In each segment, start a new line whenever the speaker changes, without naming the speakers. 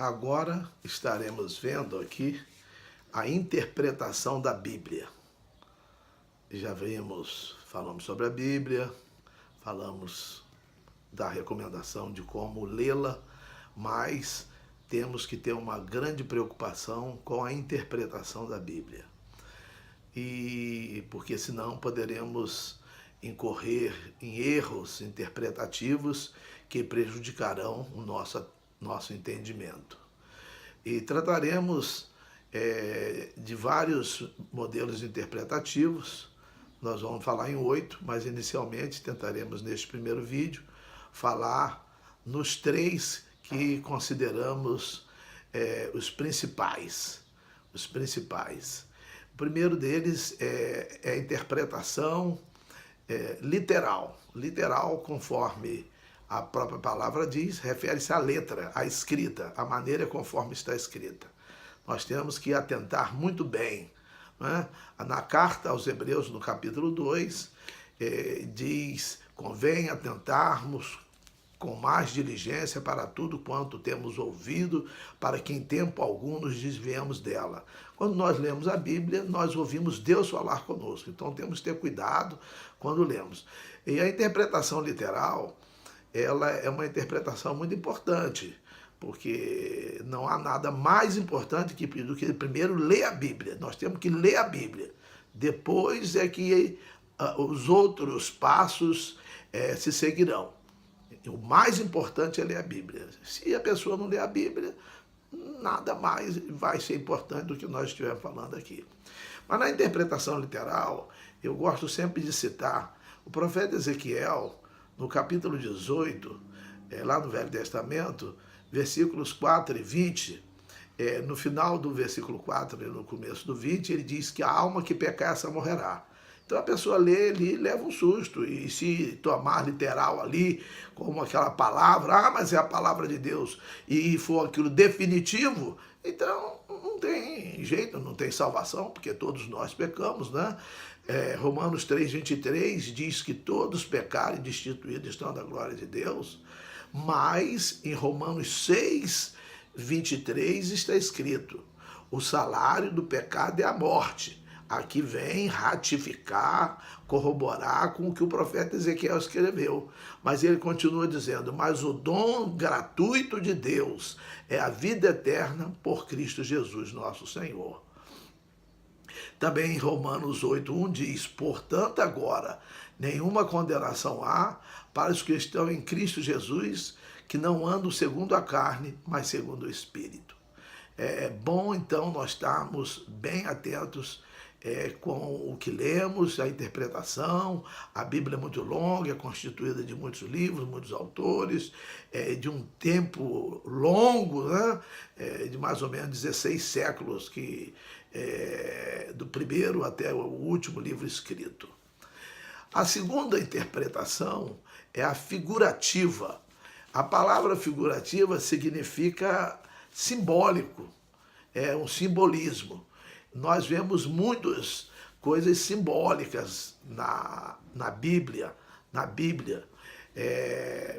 Agora estaremos vendo aqui a interpretação da Bíblia. Já falamos sobre a Bíblia, falamos da recomendação de como lê-la, mas temos que ter uma grande preocupação com a interpretação da Bíblia. Porque senão poderemos incorrer em erros interpretativos que prejudicarão o nosso entendimento. E trataremos de vários modelos interpretativos. Nós vamos falar em 8, mas inicialmente tentaremos neste primeiro vídeo falar nos 3 que consideramos os principais. O primeiro deles é a interpretação literal. Literal, conforme a própria palavra diz, refere-se à letra, à escrita, à maneira conforme está escrita. Nós temos que atentar muito bem, né? Na carta aos Hebreus, no capítulo 2, diz: convém atentarmos com mais diligência para tudo quanto temos ouvido, para que em tempo algum nos desviemos dela. Quando nós lemos a Bíblia, nós ouvimos Deus falar conosco, então temos que ter cuidado quando lemos. E a interpretação literal, ela é uma interpretação muito importante, porque não há nada mais importante do que primeiro ler a Bíblia. Nós temos que ler a Bíblia. Depois é que os outros passos se seguirão. O mais importante é ler a Bíblia. Se a pessoa não ler a Bíblia, nada mais vai ser importante do que nós estivermos falando aqui. Mas na interpretação literal, eu gosto sempre de citar o profeta Ezequiel, no capítulo 18, lá no Velho Testamento, versículos 4 e 20, no final do versículo 4 e no começo do 20, ele diz que a alma que pecar, essa morrerá. Então a pessoa lê ali, leva um susto, e se tomar literal ali, como aquela palavra, mas é a palavra de Deus, e for aquilo definitivo, então não tem jeito, não tem salvação, porque todos nós pecamos, né? Romanos 3:23 diz que todos pecaram e destituídos estão da glória de Deus, mas em Romanos 6:23 está escrito: o salário do pecado é a morte. Aqui vem ratificar, corroborar com o que o profeta Ezequiel escreveu. Mas ele continua dizendo: mas o dom gratuito de Deus é a vida eterna por Cristo Jesus, nosso Senhor. Também em Romanos 8:1 diz: portanto agora nenhuma condenação há para os que estão em Cristo Jesus, que não andam segundo a carne, mas segundo o Espírito. É bom então nós estarmos bem atentos com o que lemos, a interpretação. A Bíblia é muito longa, é constituída de muitos livros, muitos autores, de um tempo longo, né? De mais ou menos 16 séculos, do primeiro até o último livro escrito. A segunda interpretação é a figurativa. A palavra figurativa significa simbólico, é um simbolismo. Nós vemos muitas coisas simbólicas na Bíblia.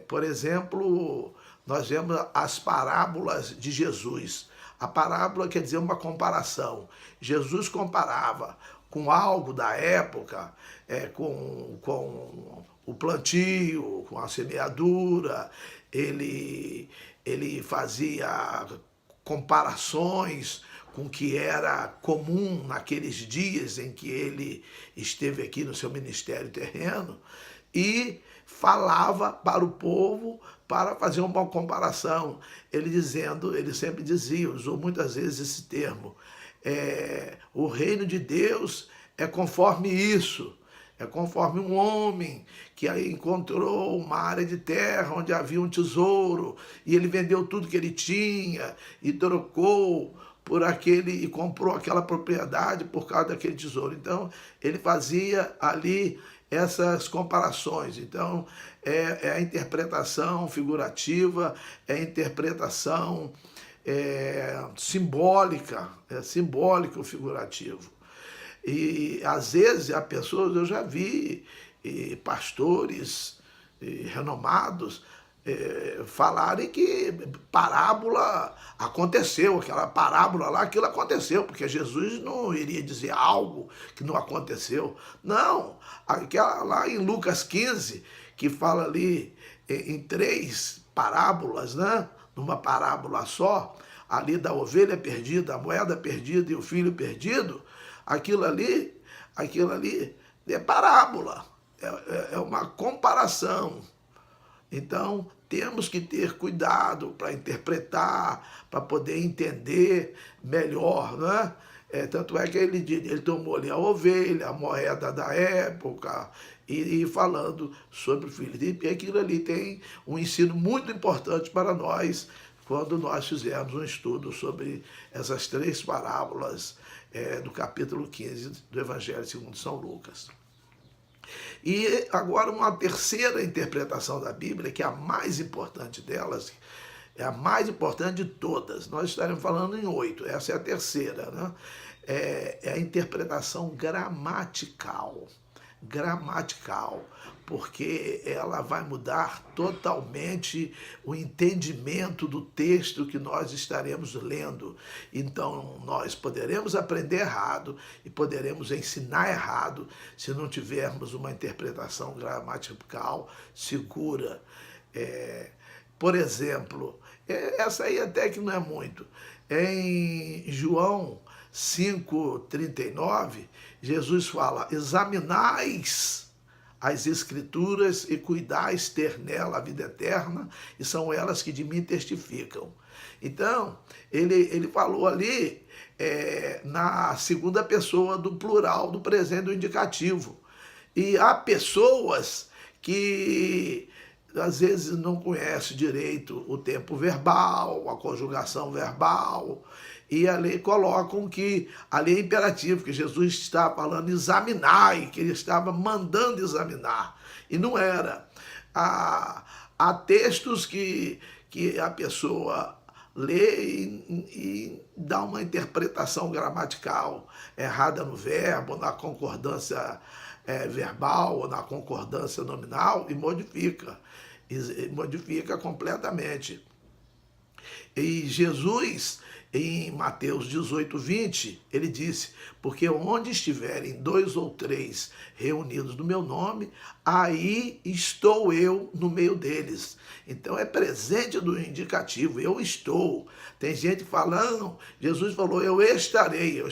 Por exemplo, nós vemos as parábolas de Jesus. A parábola quer dizer uma comparação. Jesus comparava com algo da época, com o plantio, com a semeadura. Ele fazia comparações com o que era comum naqueles dias em que ele esteve aqui no seu ministério terreno, e falava para o povo para fazer uma comparação. Ele sempre dizia, usou muitas vezes esse termo, o reino de Deus é conforme isso. É conforme um homem que aí encontrou uma área de terra onde havia um tesouro, e ele vendeu tudo que ele tinha e trocou por e comprou aquela propriedade por causa daquele tesouro. Então, ele fazia ali essas comparações. Então, é a interpretação figurativa, é a interpretação simbólica, é simbólico ou figurativo. E às vezes há pessoas, eu já vi pastores renomados falarem que parábola aconteceu, aquela parábola lá, aquilo aconteceu, porque Jesus não iria dizer algo que não aconteceu. Não, aquela lá em Lucas 15, que fala ali em 3 parábolas, né? Numa parábola só, ali da ovelha perdida, a moeda perdida e o filho perdido, aquilo ali é parábola, é uma comparação. Então, temos que ter cuidado para interpretar, para poder entender melhor, né? Tanto é que ele tomou ali a ovelha, a moeda da época, e falando sobre o filho. E aquilo ali tem um ensino muito importante para nós, quando nós fizermos um estudo sobre essas 3 parábolas do capítulo 15 do Evangelho segundo São Lucas. E agora uma terceira interpretação da Bíblia, que é a mais importante delas, é a mais importante de todas. Nós estaremos falando em 8, essa é a terceira, né? É a interpretação gramatical. Gramatical, porque ela vai mudar totalmente o entendimento do texto que nós estaremos lendo. Então, nós poderemos aprender errado e poderemos ensinar errado se não tivermos uma interpretação gramatical segura. Por exemplo, essa aí até que não é muito. Em João 5,39, Jesus fala: examinais as Escrituras e cuidais ter nela a vida eterna, e são elas que de mim testificam. Então, ele falou ali na segunda pessoa do plural, do presente do indicativo. E há pessoas que às vezes não conhecem direito o tempo verbal, a conjugação verbal, e ali colocam que ali é imperativo, que Jesus está falando examinar, que ele estava mandando examinar, e não era. Há textos que a pessoa lê e dá uma interpretação gramatical errada no verbo, na concordância verbal, ou na concordância nominal, e modifica completamente. E Jesus, em Mateus 18:20, ele disse: porque onde estiverem 2 ou 3 reunidos no meu nome, aí estou eu no meio deles. Então é presente do indicativo, eu estou. Tem gente falando, Jesus falou eu estarei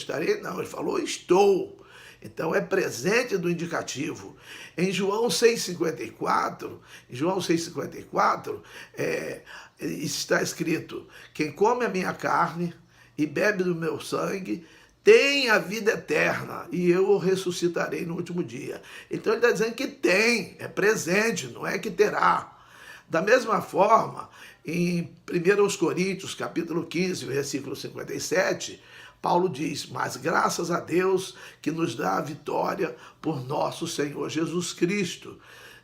não, ele falou estou. Então é presente do indicativo. Em João 6,54, está escrito: quem come a minha carne e bebe do meu sangue tem a vida eterna, e eu o ressuscitarei no último dia. Então ele está dizendo que tem, é presente, não é que terá. Da mesma forma, em 1 Coríntios, capítulo 15, versículo 57, Paulo diz: mas graças a Deus que nos dá a vitória por nosso Senhor Jesus Cristo.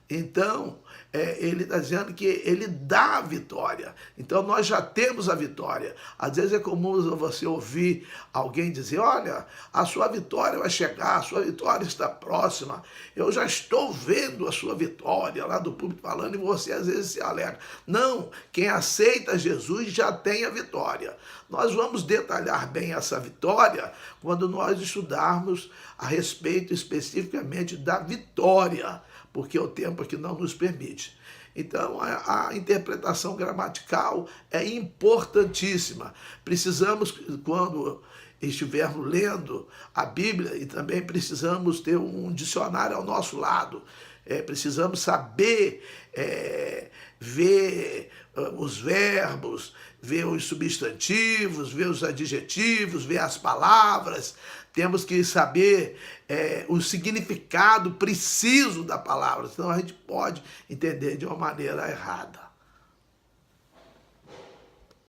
Então, ele está dizendo que ele dá a vitória. Então, nós já temos a vitória. Às vezes é comum você ouvir alguém dizer: olha, a sua vitória vai chegar, a sua vitória está próxima. Eu já estou vendo a sua vitória lá do público falando, e você às vezes se alegra. Não, quem aceita Jesus já tem a vitória. Nós vamos detalhar bem essa vitória quando nós estudarmos a respeito especificamente da vitória, porque o tempo aqui não nos permite. Então, a interpretação gramatical é importantíssima. Precisamos, quando estivermos lendo a Bíblia, e também precisamos ter um dicionário ao nosso lado. Precisamos saber ver os verbos, ver os substantivos, ver os adjetivos, ver as palavras. Temos que saber o significado preciso da palavra, senão a gente pode entender de uma maneira errada.